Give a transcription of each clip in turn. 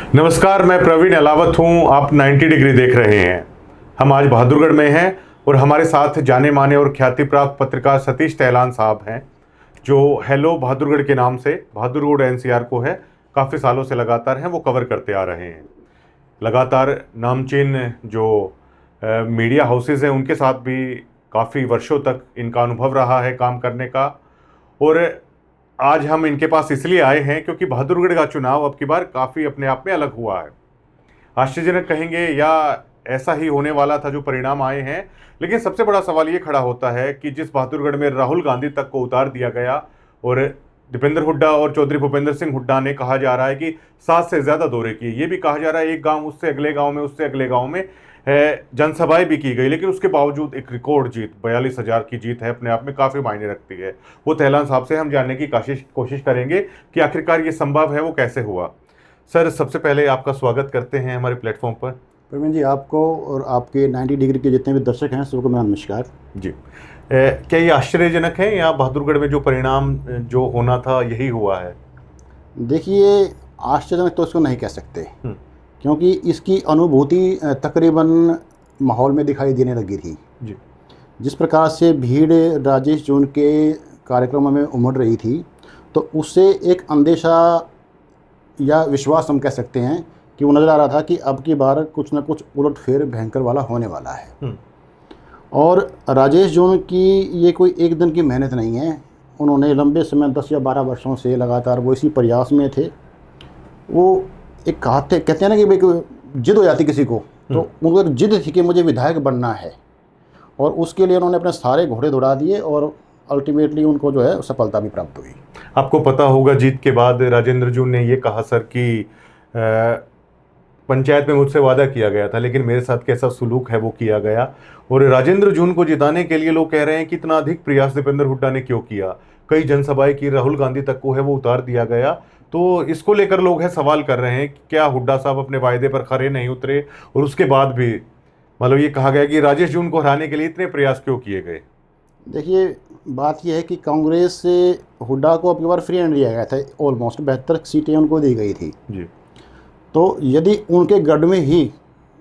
नमस्कार, मैं प्रवीण अलावत हूं। आप 90 डिग्री देख रहे हैं। हम आज बहादुरगढ़ में हैं और हमारे साथ जाने माने और ख्याति प्राप्त पत्रकार सतीश तहलान साहब हैं, जो हेलो बहादुरगढ़ के नाम से बहादुरगढ़ एनसीआर को है काफ़ी सालों से लगातार हैं वो कवर करते आ रहे हैं। लगातार नामचीन जो मीडिया हाउसेज हैं उनके साथ भी काफ़ी वर्षों तक इनका अनुभव रहा है काम करने का। और आज हम इनके पास इसलिए आए हैं क्योंकि बहादुरगढ़ का चुनाव अब की बार काफ़ी अपने आप में अलग हुआ है। आश्चर्यजनक कहेंगे या ऐसा ही होने वाला था जो परिणाम आए हैं, लेकिन सबसे बड़ा सवाल ये खड़ा होता है कि जिस बहादुरगढ़ में राहुल गांधी तक को उतार दिया गया और दीपेंद्र हुड्डा और चौधरी भूपेंद्र सिंह हुड्डा ने कहा जा रहा है कि 7 से ज़्यादा दौरे किए। ये भी कहा जा रहा है एक गांव उससे अगले गांव में उससे अगले गांव में जनसभाएं भी की गई, लेकिन उसके बावजूद एक रिकॉर्ड जीत 42,000 की जीत है, अपने आप में काफ़ी मायने रखती है। वो तहलान साहब से हम जानने की कोशिश करेंगे कि आखिरकार ये संभव है, वो कैसे हुआ। सर, सबसे पहले आपका स्वागत करते हैं हमारे प्लेटफॉर्म पर। प्रवीण जी, आपको और आपके 90 डिग्री के जितने भी दर्शक हैं सबको मेरा नमस्कार जी। क्या ये आश्चर्यजनक है या बहादुरगढ़ में जो परिणाम जो होना था यही हुआ है? देखिए, आश्चर्यजनक तो इसको नहीं कह सकते, क्योंकि इसकी अनुभूति तकरीबन माहौल में दिखाई देने लगी थी जी। जिस प्रकार से भीड़ राजेश जून के कार्यक्रमों में उमड़ रही थी, तो उससे एक अंदेशा या विश्वास हम कह सकते हैं कि वो नज़र आ रहा था कि अब की बार कुछ न कुछ उलटफेर भयंकर वाला होने वाला है। और राजेश जून की ये कोई एक दिन की मेहनत नहीं है। उन्होंने लंबे समय 10 या 12 वर्षों से लगातार वो इसी प्रयास में थे। वो एक कहते हैं ना कि भाई जिद हो जाती किसी को, तो उनको एक जिद थी कि मुझे विधायक बनना है, और उसके लिए उन्होंने अपने सारे घोड़े दौड़ा दिए और अल्टीमेटली उनको जो है सफलता भी प्राप्त हुई। आपको पता होगा जीत के बाद राजेंद्र जून ने ये कहा सर कि पंचायत में मुझसे वादा किया गया था, लेकिन मेरे साथ कैसा सुलूक है वो किया गया। और राजेंद्र जून को जिताने के लिए लोग कह रहे हैं कि इतना अधिक प्रयास दीपेंद्र हुड्डा ने क्यों किया। कई जनसभाएं की, राहुल गांधी तक को है वो उतार दिया गया। तो इसको लेकर लोग है सवाल कर रहे हैं कि क्या हुड्डा साहब अपने वायदे पर खरे नहीं उतरे, और उसके बाद भी मतलब ये कहा गया कि राजेश जून को हराने के लिए इतने प्रयास क्यों किए गए। देखिए, बात यह है कि कांग्रेस से हुड्डा को अब की बार फ्री हैंड दिया गया था। ऑलमोस्ट 72 सीटें उनको दी गई थी जी। तो यदि उनके गढ़ में ही,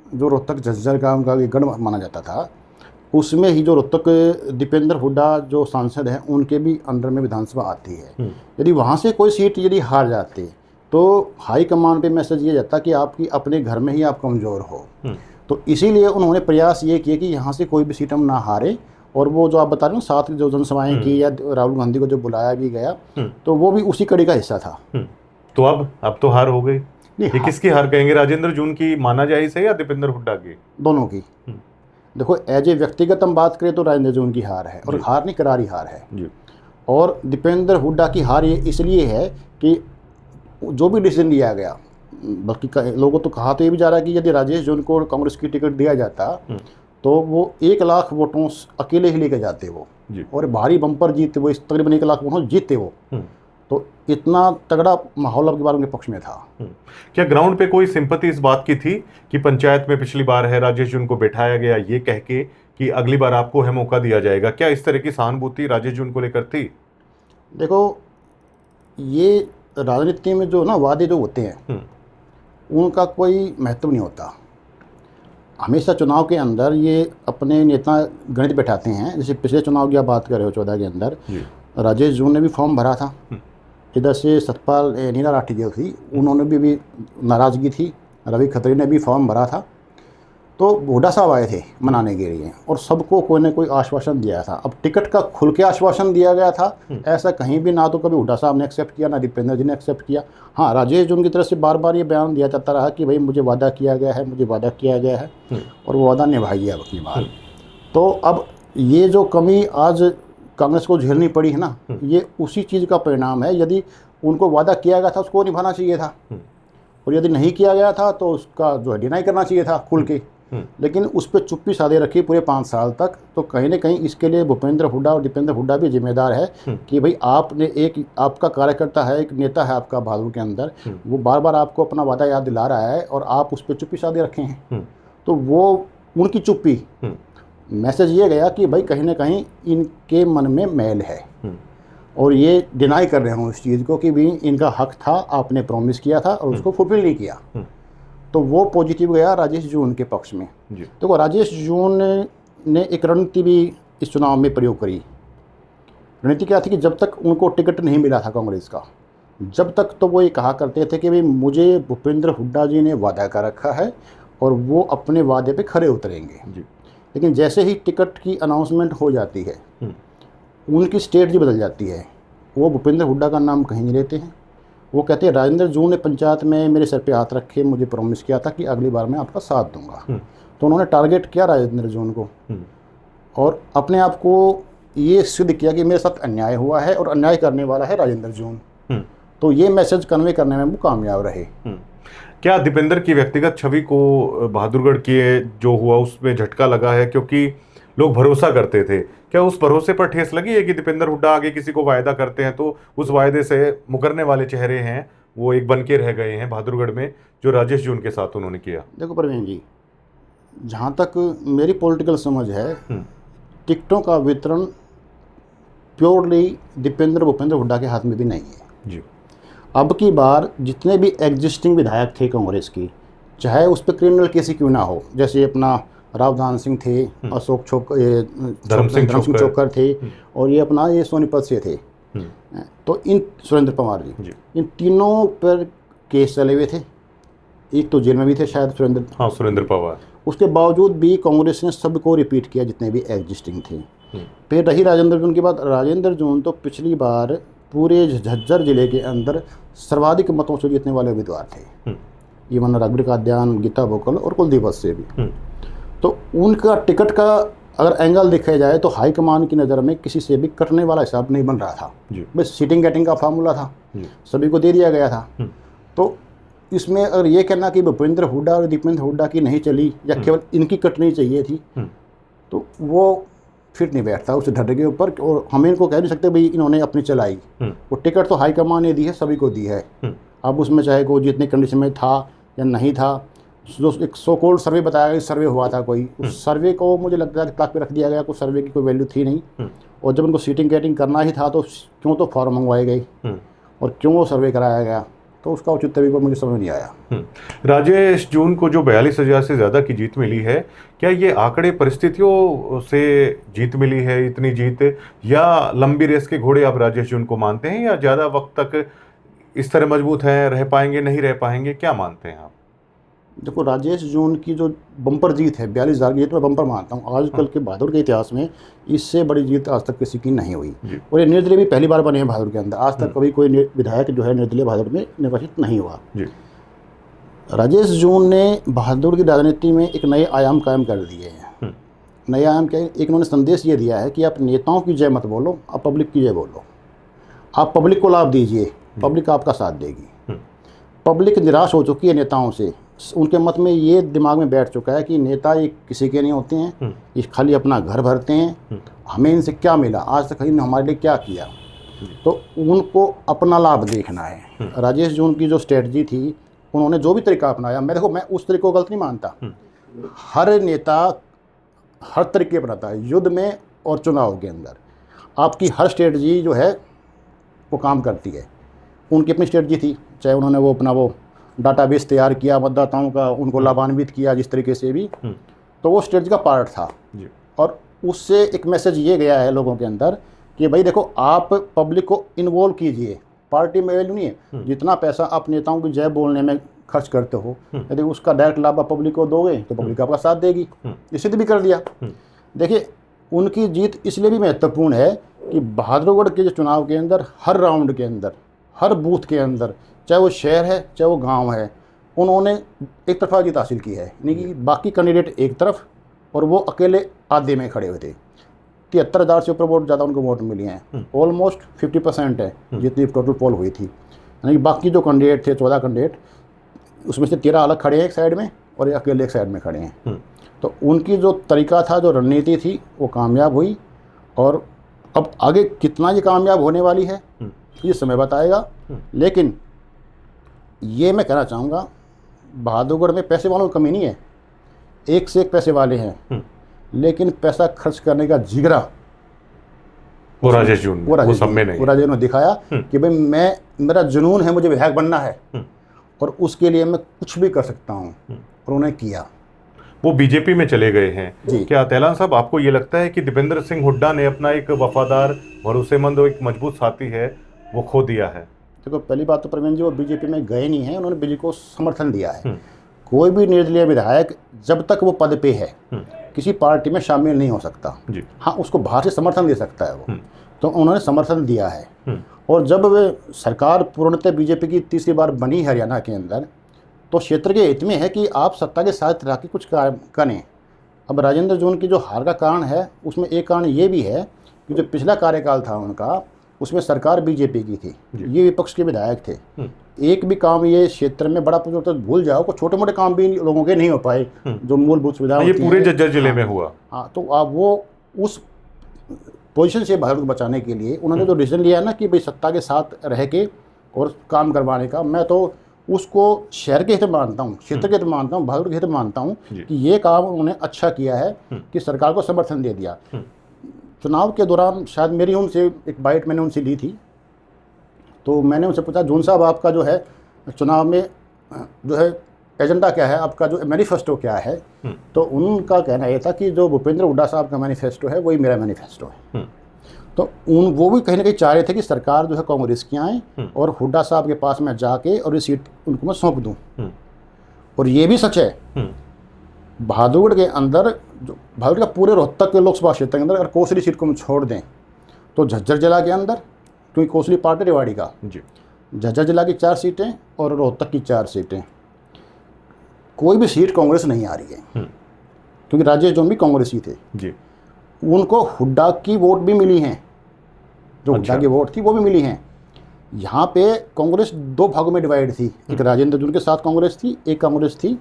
जो रोहतक झज्जर का उनका गढ़ माना जाता था, उसमें ही जो रोहतक दीपेंद्र हुड्डा जो सांसद हैं उनके भी अंडर में विधानसभा आती है, यदि वहाँ से कोई सीट यदि हार जाते तो हाई कमान पे मैसेज ये जाता कि आपकी अपने घर में ही आप कमज़ोर हो। तो इसीलिए उन्होंने प्रयास ये किए कि यहाँ से कोई भी सीट हम ना हारे। और वो जो आप बता रहे हो 7 जो जनसभाएं की या राहुल गांधी को जो बुलाया भी गया, तो वो भी उसी कड़ी का हिस्सा था। तो अब तो हार हो गई। ये किसकी हार कहेंगे, राजेंद्र जून की माना जाए इसे या दीपेंद्र हुड्डा की? दोनों की। देखो, एज ए व्यक्तिगत हम बात करें तो राजेंद्र जून की हार है, और हार नहीं करारी हार है जी। और दीपेंद्र हुड्डा की हार ये इसलिए है कि जो भी डिसीजन लिया गया, बल्कि लोगों तो कहा तो ये भी जा रहा है कि यदि राजेश जून को कांग्रेस की टिकट दिया जाता तो वो 1 लाख वोटों अकेले ही लेके जाते वो जी। और भारी बम्पर जीतते वो, तकरीबन 1 लाख वोटों जीतते वो। तो इतना तगड़ा माहौल अब की बार उनके पक्ष में था। क्या ग्राउंड पे कोई सिंपैथी इस बात की थी कि पंचायत में पिछली बार है राजेश जून को बैठाया गया ये कह के कि अगली बार आपको है मौका दिया जाएगा? क्या इस तरह की सहानुभूति राजेश जून को लेकर थी? देखो, ये राजनीति में जो ना वादे जो होते हैं उनका कोई महत्व नहीं होता। हमेशा चुनाव के अंदर ये अपने नेता गणित बैठाते हैं। जैसे पिछले चुनाव की आप बात कर रहे हो 14 के अंदर राजेश जून ने भी फॉर्म भरा था, इधर से सतपाल नीला राठी जो थी उन्होंने भी नाराज़गी थी, रवि खत्री ने भी फॉर्म भरा था। तो हुड्डा साहब आए थे मनाने के लिए और सबको कोई ना कोई आश्वासन दिया था। अब टिकट का खुल के आश्वासन दिया गया था, ऐसा कहीं भी ना तो कभी हुड्डा साहब ने एक्सेप्ट किया ना दीपेंद्र जी ने एक्सेप्ट किया। हाँ, राजेश जून की तरफ से बार बार ये बयान दिया जाता रहा कि भाई मुझे वादा किया गया है, मुझे वादा किया गया है, और वो वादा निभाइए अब की बार। तो अब ये जो कमी आज कांग्रेस को झेलनी पड़ी है ना, ये उसी चीज़ का परिणाम है। यदि उनको वादा किया गया था उसको निभाना चाहिए था, और यदि नहीं किया गया था तो उसका जो है डिनाई करना चाहिए था खुल के। लेकिन उस पर चुप्पी साधे रखी पूरे 5 साल तक। तो कहीं ना कहीं इसके लिए भूपेंद्र हुड्डा और दीपेंद्र हुड्डा भी जिम्मेदार है कि भाई आपने आपका कार्यकर्ता है, एक नेता है आपका बहादुर के अंदर, वो बार बार आपको अपना वादा याद दिला रहा है और आप उस पर चुप्पी साधे रखे हैं। तो वो उनकी चुप्पी मैसेज ये गया कि भाई कहीं ना कहीं इनके मन में मैल है, और ये डिनाई कर रहे हों इस चीज़ को कि भी इनका हक था, आपने प्रॉमिस किया था और उसको फुलफिल नहीं किया। तो वो पॉजिटिव गया राजेश जून के पक्ष में। जी। देखो राजेश जून ने एक रणनीति भी इस चुनाव में प्रयोग करी। रणनीति क्या थी कि जब तक उनको टिकट नहीं मिला था कांग्रेस का, जब तक तो वो ये कहा करते थे कि भाई मुझे भूपेंद्र हुड्डा जी ने वादा कर रखा है और वो अपने वादे पे खरे उतरेंगे। जी। लेकिन जैसे ही टिकट की अनाउंसमेंट हो जाती है उनकी स्ट्रेटजी बदल जाती है। वो भूपेंद्र हुड्डा का नाम कहीं नहीं लेते हैं। वो कहते हैं राजेंद्र जून ने पंचायत में मेरे सर पे हाथ रखे, मुझे प्रॉमिस किया था कि अगली बार मैं आपका साथ दूंगा। तो उन्होंने टारगेट किया राजेंद्र जून को और अपने आप को ये सिद्ध किया कि मेरे साथ अन्याय हुआ है और अन्याय करने वाला है राजेंद्र जून। तो ये मैसेज कन्वे करने में वो कामयाब रहे। क्या दीपेंद्र की व्यक्तिगत छवि को बहादुरगढ़ की जो हुआ उसमें झटका लगा है, क्योंकि लोग भरोसा करते थे? क्या उस भरोसे पर ठेस लगी है कि दीपेंद्र हुड्डा आगे किसी को वायदा करते हैं तो उस वायदे से मुकरने वाले चेहरे हैं वो एक बन के रह गए हैं बहादुरगढ़ में, जो राजेश जून के साथ उन्होंने किया? देखो प्रवीण जी, जहाँ तक मेरी पॉलिटिकल समझ है, टिकटों का वितरण प्योरली भूपेंद्र हुड्डा के हाथ में भी नहीं है। जी। अब की बार जितने भी एग्जिस्टिंग विधायक थे कांग्रेस की, चाहे उस पर क्रिमिनल केस क्यों ना हो, जैसे अपना रावधान सिंह थे, अशोक धर्म सिंह चोकर थे और ये अपना ये सोनीपत से थे, तो इन सुरेंद्र पवार जी, इन तीनों पर केस चले हुए थे। एक तो जेल में भी थे शायद सुरेंद्र पवार। उसके बावजूद भी कांग्रेस ने सबको रिपीट किया जितने भी एग्जिस्टिंग थे। फिर रही राजेंद्र जून की बात। राजेंद्र जून तो पिछली बार पूरे झज्जर जिले के अंदर सर्वाधिक मतों से जीतने वाले उम्मीदवार थे, इवन रघुवीर काद्यान, गीता बघेल और कुलदीप वत्स से भी। तो उनका टिकट का अगर एंगल देखा जाए तो हाईकमान की नज़र में किसी से भी कटने वाला हिसाब नहीं बन रहा था। बस सीटिंग गेटिंग का फार्मूला था, सभी को दे दिया गया था। तो इसमें अगर ये कहना कि भूपेंद्र हुड्डा और दीपेंद्र हुड्डा की नहीं चली या केवल इनकी कटनी चाहिए थी, तो वो फिट नहीं बैठता उस ढड्डे के ऊपर। और हम इनको कह नहीं सकते भाई इन्होंने अपनी चलाई। वो टिकट तो हाईकमान ने दी है, सभी को दी है। अब उसमें चाहे वो जितने कंडीशन में था या नहीं था, जो एक सो कॉल्ड सर्वे बताया गया, सर्वे हुआ था कोई, उस सर्वे को मुझे लगता है कि ताक पे रख दिया गया, कुछ सर्वे की कोई वैल्यू थी नहीं। और जब उनको सीटिंग गेटिंग करना ही था तो क्यों तो फॉर्म मंगवाए गए और क्यों वो सर्वे कराया गया, तो उसका उचित तरीका मुझे समझ नहीं आया। राजेश जून को जो 42,000 से ज़्यादा की जीत मिली है, क्या ये आंकड़े परिस्थितियों से जीत मिली है इतनी जीत, या लंबी रेस के घोड़े आप राजेश जून को मानते हैं, या ज़्यादा वक्त तक इस तरह मजबूत हैं, रह पाएंगे नहीं रह पाएंगे, क्या मानते हैं आप? देखो राजेश जून की जो बम्पर जीत है 42,000 की जीत, मैं बम्पर मानता हूँ। आजकल के बहादुर के इतिहास में इससे बड़ी जीत आज तक किसी की नहीं हुई। और ये निर्दलीय भी पहली बार बने हैं बहादुर के अंदर। आज तक कभी कोई विधायक जो है निर्दलीय बहादुर में निर्वाचित नहीं हुआ। राजेश जून ने बहादुर की राजनीति में एक नए आयाम कायम कर दिए हैं। नए आयाम क्या? एक उन्होंने संदेश ये दिया है कि आप नेताओं की जय मत बोलो, आप पब्लिक की जय बोलो। आप पब्लिक को लाभ दीजिए, पब्लिक आपका साथ देगी। पब्लिक निराश हो चुकी है नेताओं से। उनके मत में ये दिमाग में बैठ चुका है कि नेता ये किसी के नहीं होते हैं, ये खाली अपना घर भरते हैं, हमें इनसे क्या मिला, आज तक इन्होंने हमारे लिए क्या किया। तो उनको अपना लाभ देखना है। राजेश जून की जो स्ट्रेटजी थी, उन्होंने जो भी तरीका अपनाया, मैं उस तरीके को गलत नहीं मानता। हर नेता हर तरीके अपनाता है, युद्ध में और चुनाव के अंदर आपकी हर स्ट्रेटजी जो है वो काम करती है। उनकी अपनी स्ट्रेटजी थी, चाहे उन्होंने वो अपना वो डाटाबेस तैयार किया मतदाताओं का, उनको लाभान्वित किया जिस तरीके से भी, तो वो स्ट्रेटजी का पार्ट था। और उससे एक मैसेज ये गया है लोगों के अंदर कि भाई देखो, आप पब्लिक को इन्वॉल्व कीजिए। पार्टी में वैल्यू नहीं है, जितना पैसा आप नेताओं की जय बोलने में खर्च करते हो, यदि उसका डायरेक्ट लाभ आप पब्लिक को दोगे तो पब्लिक आपका साथ देगी। इसी भी कर दिया। देखिए, उनकी जीत इसलिए भी महत्वपूर्ण है कि बहादुरगढ़ के जो चुनाव के अंदर, हर राउंड के अंदर, हर बूथ के अंदर, चाहे वो शहर है चाहे वो गांव है, उन्होंने एक तरफा जीत हासिल की है। यानी कि बाकी कैंडिडेट एक तरफ और वो अकेले आधे में खड़े हुए थे। 73,000 से ऊपर वोट ज़्यादा उनको वोट मिली हैं। ऑलमोस्ट 50% है जितनी टोटल पोल हुई थी। यानी बाकी जो कैंडिडेट थे 14 कैंडिडेट, उसमें से 13 अलग खड़े हैं एक साइड में और अकेले एक साइड में खड़े हैं। तो उनकी जो तरीका था, जो रणनीति थी, वो कामयाब हुई। और अब आगे कितना ये कामयाब होने वाली है ये समय बताएगा। लेकिन ये मैं कहना चाहूँगा, बहादुरगढ़ में पैसे वालों की कमी नहीं है, एक से एक पैसे वाले हैं, लेकिन पैसा खर्च करने का जिगरा वो राजेश जून वो सब में नहीं। वो राजेश ने दिखाया कि भाई मेरा जुनून है, मुझे विधायक बनना है। और उसके लिए मैं कुछ भी कर सकता हूँ, और उन्होंने किया। वो बीजेपी में चले गए हैं। जी। क्या तैलान साहब, आपको ये लगता है कि दीपेंद्र सिंह हुड्डा ने अपना एक वफादार, भरोसेमंद और एक मजबूत साथी है वो खो दिया है? देखो, पहली बात तो प्रवीण जी, वो बीजेपी में गए नहीं हैं, उन्होंने बीजेपी को समर्थन दिया है। कोई भी निर्दलीय विधायक जब तक वो पद पे है किसी पार्टी में शामिल नहीं हो सकता। जी। हाँ, उसको बाहर से समर्थन दे सकता है वो, तो उन्होंने समर्थन दिया है। और जब वे सरकार पूर्णतः बीजेपी की तीसरी बार बनी हरियाणा के अंदर, तो क्षेत्र के हित में है कि आप सत्ता के साथ रह के कुछ करें। अब राजेंद्र जून की जो हार का कारण है, उसमें एक कारण ये भी है कि जो पिछला कार्यकाल था उनका, उसमें सरकार बीजेपी की थी, ये विपक्ष के विधायक थे। एक भी काम ये क्षेत्र में बड़ा तो भूल जाओ, को छोटे मोटे काम भी लोगों के नहीं हो पाए जो मूलभूत सुविधा। ये पूरे झज्जर जिले में हुआ। हाँ, तो आप वो उस पोजीशन से भारत को बचाने के लिए उन्होंने जो डिसीजन लिया है ना कि भाई सत्ता के साथ रह के और काम करवाने का, मैं तो उसको शहर के हित में मानता हूँ, क्षेत्र के हित में मानता हूँ, भागलपुर के हित में मानता हूँ कि ये काम उन्होंने अच्छा किया है कि सरकार को समर्थन दे दिया। चुनाव के दौरान शायद मेरी उनसे एक बाइट मैंने उनसे ली थी, तो मैंने उनसे पूछा, जून साहब आपका जो है चुनाव में जो है एजेंडा क्या है, आपका जो मैनिफेस्टो क्या है? तो उनका कहना ये था कि जो भूपेंद्र हुड्डा साहब का मैनिफेस्टो है वही मेरा मैनिफेस्टो है। तो वो भी कहीं ना कहीं चाह रहे थे कि सरकार जो है कांग्रेस की आए और हुड्डा साहब के पास मैं जाके और ये सीट उनको मैं सौंप दूं। और ये भी सच है, बहादुरगढ़ के अंदर, जो बहादुरगढ़ का पूरे रोहतक के लोकसभा क्षेत्र के अंदर अगर कोसली सीट को हम छोड़ दें तो झज्जर जिला के अंदर, क्योंकि कोसली पार्ट है रेवाड़ी का, झज्जर जिला की 4 सीटें और रोहतक की 4 सीटें, कोई भी सीट कांग्रेस नहीं आ रही है, क्योंकि राजेश जौन भी कांग्रेस ही थे जी। उनको हुड्डा की वोट भी मिली हैं, जो हुड्डा की वोट थी वो भी मिली हैं। यहाँ पे कांग्रेस 2 भागों में डिवाइड थी, एक राजेंद्र जून के साथ कांग्रेस थी, एक कांग्रेस थी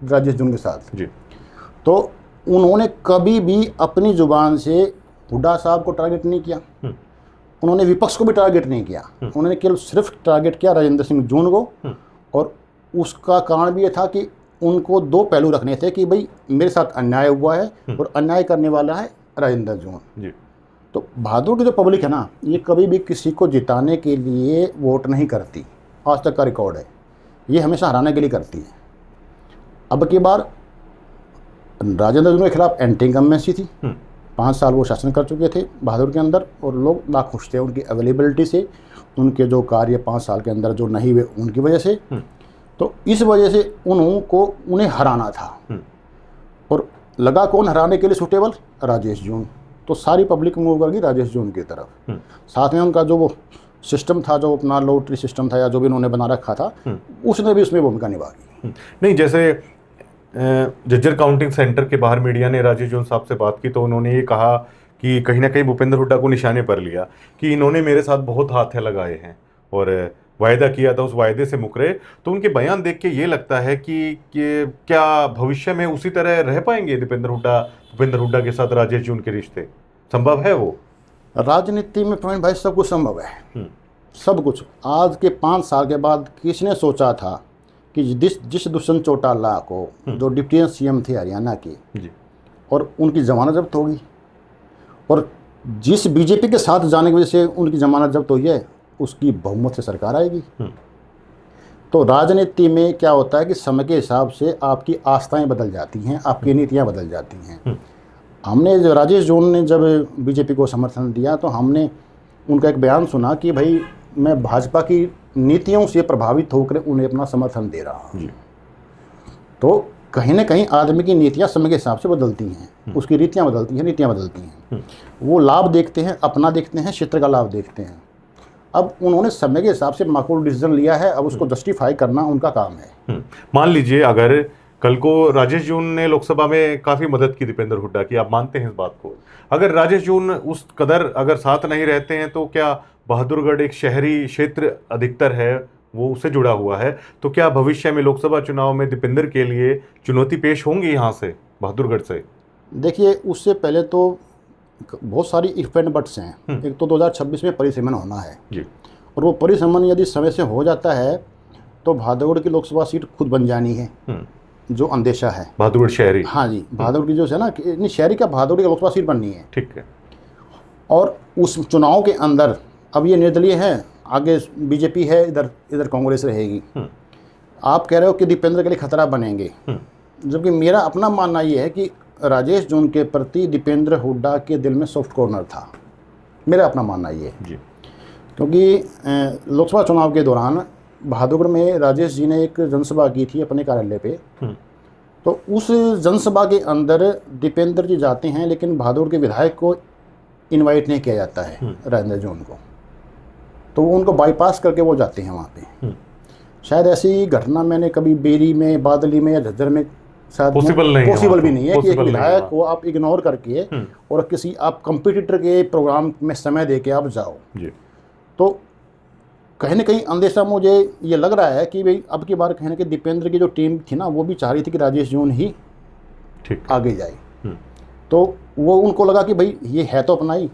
राजेश जून के साथ जी। तो उन्होंने कभी भी अपनी जुबान से हुड्डा साहब को टारगेट नहीं किया, उन्होंने विपक्ष को भी टारगेट नहीं किया, उन्होंने केवल सिर्फ टारगेट किया राजेंद्र सिंह जून को। और उसका कारण भी ये था कि उनको 2 पहलू रखने थे कि भाई मेरे साथ अन्याय हुआ है और अन्याय करने वाला है राजेंद्र जून जी। तो बहादुर की जो पब्लिक है ना, ये कभी भी किसी को जिताने के लिए वोट नहीं करती, आज तक का रिकॉर्ड है, ये हमेशा हराने के लिए करती है। अब की बार राजेंद्र जून के खिलाफ एंटी इनकम्बेंसी थी, 5 साल वो शासन कर चुके थे बहादुर के अंदर, और लोग नाखुश थे उनकी अवेलेबिलिटी से, उनके जो कार्य 5 साल के अंदर जो नहीं हुए उनकी वजह से। तो इस वजह से उन्हें हराना था, और लगा कौन हराने के लिए सूटेबल? राजेश जून। तो सारी पब्लिक मूव कर गई राजेश जून की तरफ। साथ में उनका जो वो सिस्टम था, जो अपना लॉटरी सिस्टम था या जो भी उन्होंने बना रखा था, उसने भी उसमें भूमिका निभाई। नहीं, जैसे झज्जर काउंटिंग सेंटर के बाहर मीडिया ने राजेश जून साहब से बात की तो उन्होंने ये कहा कि कहीं ना कहीं भूपेंद्र हुड्डा को निशाने पर लिया कि इन्होंने मेरे साथ बहुत हाथ लगाए हैं और वायदा किया था, उस वायदे से मुकरे। तो उनके बयान देख के ये लगता है कि क्या भविष्य में उसी तरह रह पाएंगे भूपेंद्र हुड्डा के साथ राजेश जून के रिश्ते? संभव है वो? राजनीति में प्रवीण भाई सब कुछ संभव है, सब कुछ। आज के 5 साल के बाद किसने सोचा था कि जिस दुष्यंत चौटाला को, जो डिप्टी सीएम थे हरियाणा के जी, और उनकी जमानत जब्त होगी, और जिस बीजेपी के साथ जाने की वजह से उनकी जमानत जब्त हुई है, उसकी बहुमत से सरकार आएगी। तो राजनीति में क्या होता है कि समय के हिसाब से आपकी आस्थाएं बदल जाती हैं, आपकी नीतियां बदल जाती हैं। हमने जो राजेश जून ने जब बीजेपी को समर्थन दिया तो हमने उनका एक बयान सुना कि भाई मैं भाजपा की नीतियों से प्रभावित होकर उन्हें अपना समर्थन दे रहा हूँ। तो कहीं ना कहीं आदमी की नीतियाँ समय के हिसाब से बदलती हैं, उसकी रीतियाँ बदलती हैं, नीतियाँ बदलती हैं। वो लाभ देखते हैं, अपना देखते हैं, क्षेत्र का लाभ देखते हैं। अब उन्होंने समय के हिसाब से माकूल डिसीजन लिया है, अब उसको जस्टिफाई करना उनका काम है। मान लीजिए अगर कल को राजेश जून ने लोकसभा में काफ़ी मदद की दीपेंद्र हुड्डा की, आप मानते हैं इस बात को? अगर राजेश जून उस कदर अगर साथ नहीं रहते हैं तो क्या बहादुरगढ़ एक शहरी क्षेत्र अधिकतर है, वो उससे जुड़ा हुआ है, तो क्या भविष्य में लोकसभा चुनाव में दीपेंद्र के लिए चुनौती पेश होंगी यहाँ से, बहादुरगढ़ से? देखिए, उससे पहले तो बहुत सारी इफ एंड बट्स हैं। एक तो 2026 में परिसमन होना है जी, और वो परिसमन यदि समय से हो जाता है तो बहादुरगढ़ की लोकसभा सीट खुद बन जानी है, जो अंदेशा है। बहादुरगढ़ शहरी? हाँ जी, बहादुरगढ़ की जो है ना, नहीं शहरी का, बहादुरगढ़ की लोकसभा सीट बननी है। ठीक है। और उस चुनाव के अंदर अब ये निर्दलीय है, आगे बीजेपी है, इधर कांग्रेस रहेगी। आप कह रहे हो कि दीपेंद्र के लिए खतरा बनेंगे, जबकि मेरा अपना मानना ये है कि राजेश जून के प्रति दीपेंद्र हुड्डा के दिल में सॉफ्ट कॉर्नर था। मेरा अपना मानना ये है जी। क्योंकि लोकसभा चुनाव के दौरान बहादुरगढ़ में राजेश जी ने एक जनसभा की थी अपने कार्यालय पे, तो उस जनसभा के अंदर दीपेंद्र जी जाते हैं, लेकिन बहादुरगढ़ के विधायक को इनवाइट नहीं किया जाता है राजेंद्र जून को, तो वो उनको बाईपास करके वो जाते हैं वहाँ पे। शायद ऐसी घटना मैंने कभी बेरी में, बादली में या झज्जर में शायद पॉसिबल भी नहीं है कि एक विधायक को आप इग्नोर करके और किसी आप कंपटीटर के प्रोग्राम में समय दे के आप जाओ जी। तो कहीं ना कहीं अंदेशा मुझे ये लग रहा है कि भाई अब की बार कहीं ना कहीं दीपेंद्र की जो टीम थी ना, वो भी चाह रही थी कि राजेश जून ही ठीक आगे जाए। तो वो उनको लगा कि भाई ये है तो अपना ही,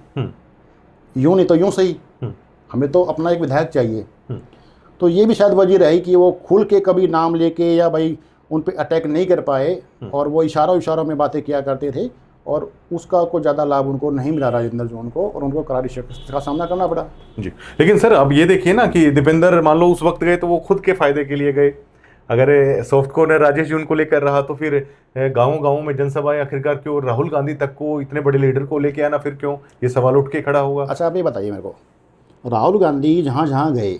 यूँ नहीं तो यूँ सही, हमें तो अपना एक विधायक चाहिए। तो ये भी शायद वजह रही कि वो खुल के कभी नाम लेके या भाई उन पे अटैक नहीं कर पाए, और वो इशारों में बातें किया करते थे, और उसका कोई ज़्यादा लाभ उनको नहीं मिला राजेंद्र जून को, और उनको करारी शिकस्त का सामना करना पड़ा जी। लेकिन सर अब ये देखिए ना कि दीपेंद्र मान लो उस वक्त गए तो वो खुद के फायदे के लिए गए, अगर सॉफ्ट कॉर्नर राजेश जून को लेकर रहा तो फिर गाँव में जनसभाएं आखिरकार क्यों, राहुल गांधी तक को, इतने बड़े लीडर को लेके आना फिर क्यों, ये सवाल उठ के खड़ा होगा। अच्छा आप ये बताइए मेरे को, राहुल गांधी जहाँ जहाँ गए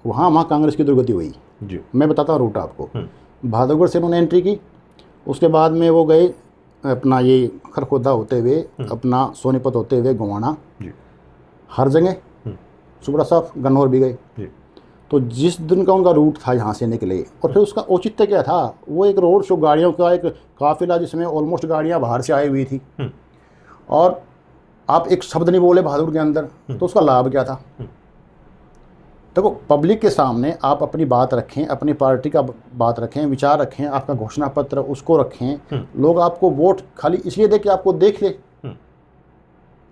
वहाँ कांग्रेस की दुर्गति हुई जी। मैं बताता हूँ रूट आपको। बहादुरगढ़ से उन्होंने एंट्री की, उसके बाद में वो गए अपना ये खरखोदा होते हुए, अपना सोनीपत होते हुए गोवाना, हर जगह सुब्रा साहब गन्नौर भी गए। तो जिस दिन का उनका रूट था यहाँ से निकले, और फिर उसका औचित्य क्या था, वो एक रोड शो गाड़ियों का एक काफिला जिसमें ऑलमोस्ट गाड़ियाँ बाहर से आई हुई थी, और आप एक शब्द नहीं बोले बहादुर के अंदर, तो उसका लाभ क्या था। देखो पब्लिक के सामने आप अपनी बात रखें, अपनी पार्टी का बात रखें, विचार रखें, आपका घोषणा पत्र उसको रखें, लोग आपको वोट खाली इसलिए दे कि आपको देख ले।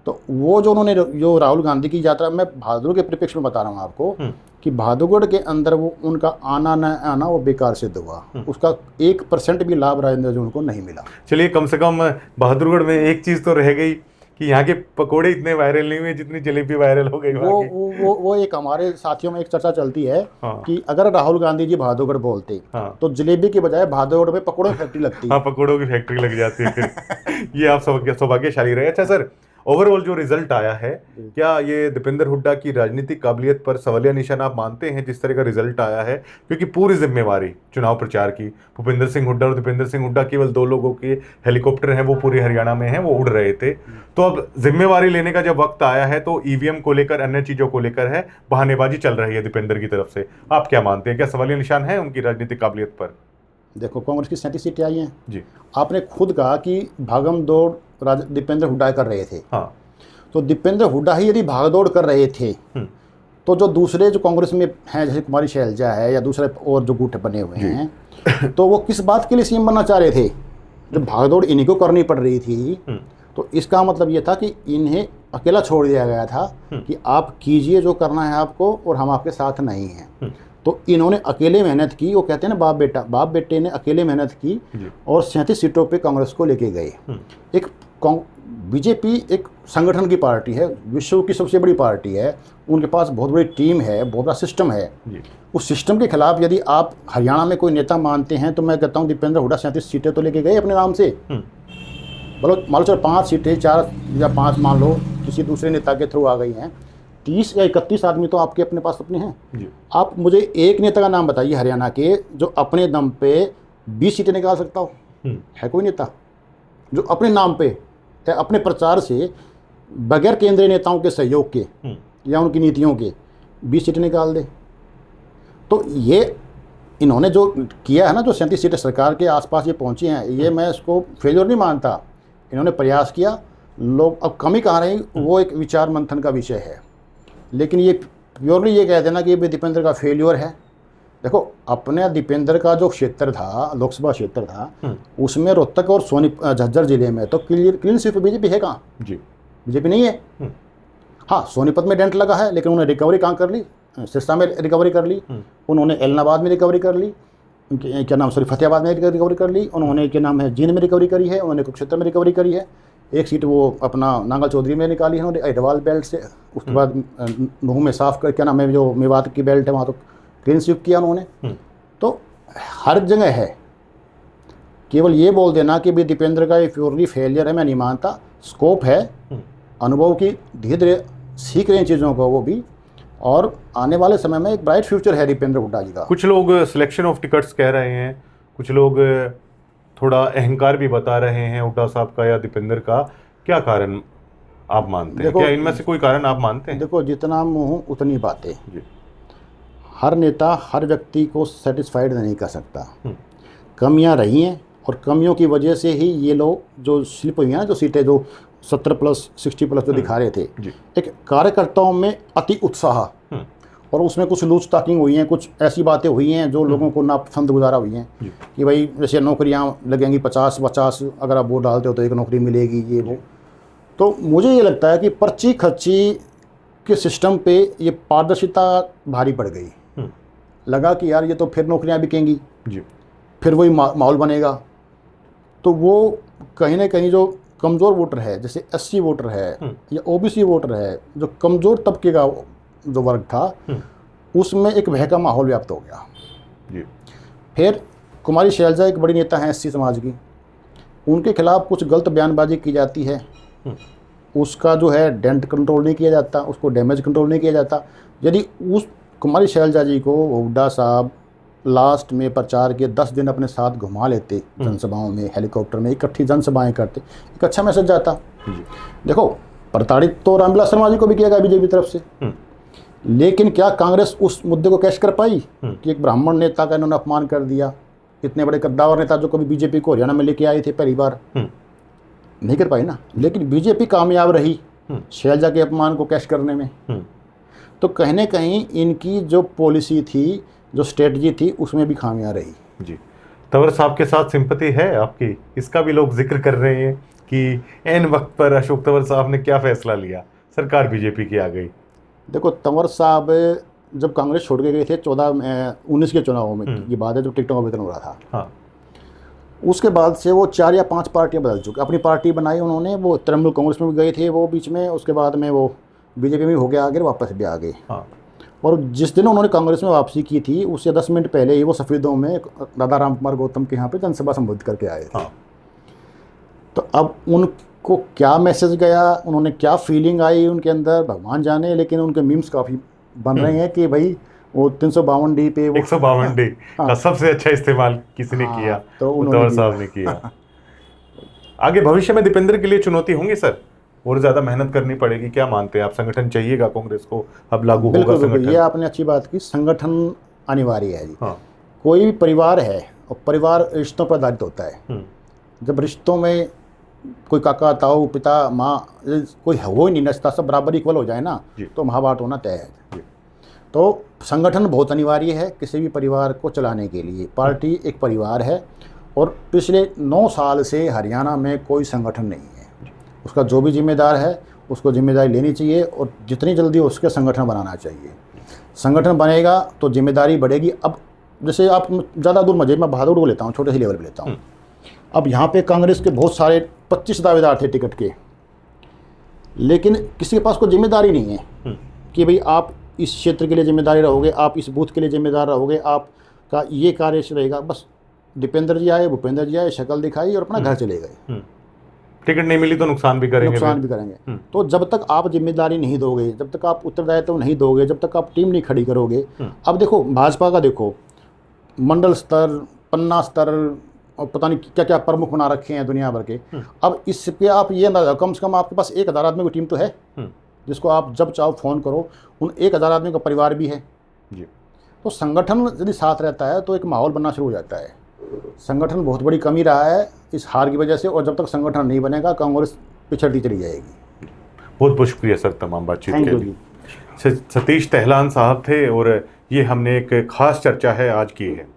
तो वो जो उन्होंने जो राहुल गांधी की यात्रा, मैं बहादुर के परिप्रेक्ष्य में बता रहा हूँ आपको कि बहादुरगढ़ के अंदर वो उनका आना न आना वो बेकार सिद्ध हुआ, उसका 1% भी लाभ राजेंद्र जून को नहीं मिला। चलिए कम से कम बहादुरगढ़ में एक चीज़ तो रह गई कि यहाँ के पकोड़े इतने वायरल नहीं हुए जितनी जलेबी वायरल हो गई। वो एक हमारे साथियों में एक चर्चा चलती है कि अगर राहुल गांधी जी बहादुरगढ़ बोलते तो जलेबी के बजाय बहादुरगढ़ में पकोड़ों की फैक्ट्री लगती। हाँ, पकोड़ों की फैक्ट्री लग जाती है। ये आप सौभाग्यशाली रहे। अच्छा सर, ओवरऑल जो रिजल्ट आया है, क्या ये दीपेंद्र हुड्डा की राजनीतिक काबिलियत पर सवालिया निशान आप मानते हैं जिस तरह का रिजल्ट आया है? क्योंकि पूरी जिम्मेवारी चुनाव प्रचार की भूपेंद्र सिंह हुड्डा, और दीपेंद्र सिंह हुड्डा केवल 2 लोगों के हेलीकॉप्टर हैं, वो पूरे हरियाणा में हैं, वो उड़ रहे थे। तो अब जिम्मेवारी लेने का जब वक्त आया है तो ईवीएम को लेकर, अन्य चीजों को लेकर है बहानेबाजी चल रही है दीपेंद्र की तरफ से। आप क्या मानते हैं, क्या सवालिया निशान है उनकी राजनीतिक काबिलियत पर? देखो कांग्रेस की 37 सीटें आई हैं जी। आपने खुद कहा कि भागम दौड़ दीपेंद्र हुड्डा कर रहे थे। हाँ, तो दीपेंद्र हुड्डा ही यदि भागदौड़ कर रहे थे तो जो दूसरे जो कांग्रेस में हैं, जैसे कुमारी शैलजा है या दूसरे और जो गुट बने हुए हैं, तो वो किस बात के लिए सीएम बनना चाह रहे थे? जब भागदौड़ इन्हीं को करनी पड़ रही थी, तो इसका मतलब ये था कि इन्हें अकेला छोड़ दिया गया था कि आप कीजिए जो करना है आपको, और हम आपके साथ नहीं हैं। तो इन्होंने अकेले मेहनत की, वो कहते हैं ना बाप बेटे ने अकेले मेहनत की, और 37 सीटों पे कांग्रेस को लेके गए। एक बीजेपी एक संगठन की पार्टी है, विश्व की सबसे बड़ी पार्टी है, उनके पास बहुत बड़ी टीम है, बहुत बड़ा सिस्टम है। उस सिस्टम के खिलाफ यदि आप हरियाणा में कोई नेता मानते हैं, तो मैं कहता हूँ दीपेंद्र हुड्डा 37 सीटें तो लेके गए अपने नाम से। बोलो मान लो चलो 5 सीटें, 4 या 5 मान लो किसी दूसरे नेता के थ्रू आ गई हैं, 30 या 31 आदमी तो आपके अपने पास अपने हैं। आप मुझे एक नेता का नाम बताइए हरियाणा के जो अपने दम पे 20 सीटें निकाल सकता हो? है कोई नेता जो अपने नाम पे या अपने प्रचार से बगैर केंद्रीय नेताओं के सहयोग के या उनकी नीतियों के 20 सीटें निकाल दे? तो ये इन्होंने जो किया है ना, जो 37 सीटें सरकार के आसपास ये पहुंची हैं, ये मैं इसको फेलियर नहीं मानता। इन्होंने प्रयास किया, लोग अब कमी कहाँ रही, वो एक विचार मंथन का विषय है। लेकिन ये प्योरली ये कह देना कि दीपेंद्र का फेलियर है, देखो अपने दीपेंद्र का जो क्षेत्र था, लोकसभा क्षेत्र था, उसमें रोहतक और झज्जर जिले में तो क्लीन स्वीप बीजेपी है कहाँ? जी, बीजेपी नहीं है। हाँ, सोनीपत में डेंट लगा है, लेकिन उन्होंने रिकवरी कहाँ कर ली? सिरसा में रिकवरी कर ली, उन्होंने एलनाबाद में रिकवरी कर ली, क्या नाम फतेहाबाद में रिकवरी कर ली, उन्होंने क्या नाम है जींद में रिकवरी करी है, उन्होंने कुरुक्षेत्र में रिकवरी करी है, एक सीट वो अपना नांगल चौधरी में निकाली है उन्होंने अडवाल बेल्ट से। उसके बाद नूह में साफ कर क्या नाम है जो मेवात की बेल्ट है वहाँ तो क्लीन स्वीप किया उन्होंने। तो हर जगह है, केवल ये बोल देना कि भाई दीपेंद्र का ये प्योरली फेलियर है, मैं नहीं मानता। स्कोप है, अनुभव की धीरे धीरे सीख रहे हैं चीज़ों को वो भी, और आने वाले समय में एक ब्राइट फ्यूचर है दीपेंद्र हुड्डा जी का। कुछ लोग सिलेक्शन ऑफ टिकट्स कह रहे हैं, कुछ लोग थोड़ा अहंकार भी बता रहे हैं हुड्डा साहब का या दीपेंद्र का। क्या कारण आप मानते हैं? क्या इनमें से कोई कारण आप मानते हैं? देखो, जितना मुँह उतनी बातें। जी। हर नेता हर व्यक्ति को सेटिस्फाइड नहीं कर सकता। कमियां रही हैं, और कमियों की वजह से ही ये लोग जो स्लिप हुई हैं ना, जो सीटें जो 70+ 60+ जो दिखा रहे थे, एक कार्यकर्ताओं में अति उत्साह, और उसमें कुछ लूज टॉकिंग हुई हैं, कुछ ऐसी बातें हुई हैं जो लोगों को नापसंद गुजारा हुई हैं कि भाई जैसे नौकरियां लगेंगी 50 अगर आप वोट डालते हो तो एक नौकरी मिलेगी, ये वो। तो मुझे ये लगता है कि पर्ची खर्ची के सिस्टम पे ये पारदर्शिता भारी पड़ गई। लगा कि यार ये तो फिर नौकरियां बिकेंगी, फिर वही माहौल बनेगा। तो वो कहीं ना कहीं जो कमज़ोर वोटर है, जैसे SC वोटर है या OBC वोटर है, जो कमज़ोर तबके का जो वर्ग था, उसमें एक भय का माहौल व्याप्त हो गया। फिर कुमारी शैलजा एक बड़ी नेता हैं SC समाज की, उनके खिलाफ कुछ गलत बयानबाजी की जाती है, उसका जो है डेंट कंट्रोल नहीं किया जाता, उसको डैमेज कंट्रोल नहीं किया जाता। यदि उस कुमारी शैलजा जी को हुड्डा साहब लास्ट में प्रचार के 10 दिन अपने साथ घुमा लेते, जनसभाओं में, हेलीकॉप्टर में इकट्ठी जनसभाएं करते, एक अच्छा मैसेज जाता। देखो, प्रताड़ित तो रामविलास शर्मा जी को भी किया गया बीजेपी तरफ से, लेकिन क्या कांग्रेस उस मुद्दे को कैश कर पाई कि एक ब्राह्मण नेता का इन्होंने अपमान कर दिया? इतने बड़े कद्दावर नेता जो कभी बीजेपी को हरियाणा में लेके आए थे पहली बार, नहीं कर पाई ना। लेकिन बीजेपी कामयाब रही शैलजा के अपमान को कैश करने में। तो कहीं न कहीं इनकी जो पॉलिसी थी, जो स्ट्रेटजी थी, उसमें भी खामियां रही। जी। तंवर साहब के साथ सिंपैथी है आपकी? इसका भी लोग जिक्र कर रहे हैं कि एन वक्त पर अशोक तंवर साहब ने क्या फैसला लिया, सरकार बीजेपी की आ गई। देखो, तंवर साहब जब कांग्रेस छोड़ के गए थे 19 के चुनावों में की बात है, जब टिकटों का वितरण हो रहा था। हाँ। उसके बाद से वो 4 या 5 पार्टियां बदल चुके। अपनी पार्टी बनाई उन्होंने, वो तृणमूल कांग्रेस में भी गए थे वो बीच में, उसके बाद में वो बीजेपी में हो गया आगे, वापस भी आ गए। हाँ। और जिस दिन उन्होंने कांग्रेस में वापसी की थी, उससे 10 मिनट पहले ही वो सफेदों में राधा राम कुमार गौतम के यहाँ पे जनसभा संबोधित करके आए थे। हाँ। तो अब उनको क्या मैसेज गया, उन्होंने क्या फीलिंग आई उनके अंदर, भगवान जाने। लेकिन उनके मीम्स काफ़ी बन रहे हैं कि भाई वो 352D पे, वो 152D का सबसे अच्छा इस्तेमाल किसने किया? तो तंवर साहब ने किया। आगे भविष्य में दीपेंद्र के लिए चुनौती होंगी सर, और ज़्यादा मेहनत करनी पड़ेगी? क्या मानते हैं आप? संगठन चाहिएगा कांग्रेस को? अब लागू होगा संगठन? ये आपने अच्छी बात की, संगठन अनिवार्य है जी। हाँ। कोई भी परिवार है, और परिवार रिश्तों पर आधारित होता है। जब रिश्तों में कोई काका ताऊ पिता माँ कोई हो ही नहीं नचता, सब बराबर इक्वल हो जाए ना, तो महाभारत होना तय है। तो संगठन बहुत अनिवार्य है किसी भी परिवार को चलाने के लिए। पार्टी एक परिवार है, और पिछले 9 साल से हरियाणा में कोई संगठन नहीं है। उसका जो भी जिम्मेदार है उसको जिम्मेदारी लेनी चाहिए, और जितनी जल्दी उसके संगठन बनाना चाहिए। संगठन बनेगा तो जिम्मेदारी बढ़ेगी। अब जैसे आप ज़्यादा दूर मजे, मैं बहादुर को लेता हूँ, छोटे से लेवल पे लेता हूँ। अब यहाँ पे कांग्रेस के बहुत सारे 25 दावेदार थे टिकट के, लेकिन किसी के पास कोई जिम्मेदारी नहीं है कि भाई आप इस क्षेत्र के लिए जिम्मेदारी रहोगे, आप इस बूथ के लिए जिम्मेदार रहोगे, आपका ये कार्य रहेगा। बस दीपेंद्र जी आए, भूपेंद्र जी आए, शक्ल दिखाई और अपना घर चले गए। टिकट नहीं मिली तो नुकसान भी करेंगे। तो जब तक आप जिम्मेदारी नहीं दोगे, जब तक आप उत्तरदायित्व नहीं दोगे, जब तक आप टीम नहीं खड़ी करोगे। अब देखो भाजपा का, देखो मंडल स्तर, पन्ना स्तर, और पता नहीं क्या क्या प्रमुख बना रखे हैं दुनिया भर के। अब इस पे आप ये अंदाजा, कम से कम आपके पास 1000 आदमी की टीम तो है, जिसको आप जब चाहो फ़ोन करो। उन 1000 आदमी का परिवार भी है जी। तो संगठन यदि साथ रहता है तो एक माहौल बनना शुरू हो जाता है। संगठन बहुत बड़ी कमी रहा है इस हार की वजह से, और जब तक संगठन नहीं बनेगा कांग्रेस पिछड़ती चली जाएगी। बहुत बहुत शुक्रिया सर तमाम बातचीत के लिए। सतीश तेहलान साहब थे, और ये हमने एक ख़ास चर्चा है आज की है।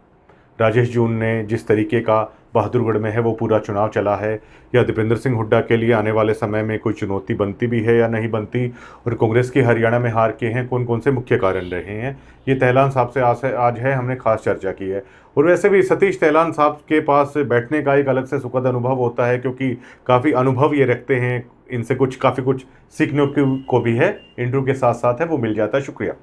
राजेश जून ने जिस तरीके का बहादुरगढ़ में है वो पूरा चुनाव चला है, या दीपेंद्र सिंह हुड्डा के लिए आने वाले समय में कोई चुनौती बनती भी है या नहीं बनती, और कांग्रेस की हरियाणा में हार के हैं कौन कौन से मुख्य कारण रहे हैं, ये तेहलान साहब से आज है हमने खास चर्चा की है। और वैसे भी सतीश तेहलान साहब के पास बैठने का एक अलग से सुखद अनुभव होता है, क्योंकि काफ़ी अनुभव ये रखते हैं, इनसे काफ़ी कुछ सीखने को भी है। इंटरव्यू के साथ साथ है वो मिल जाता है। शुक्रिया।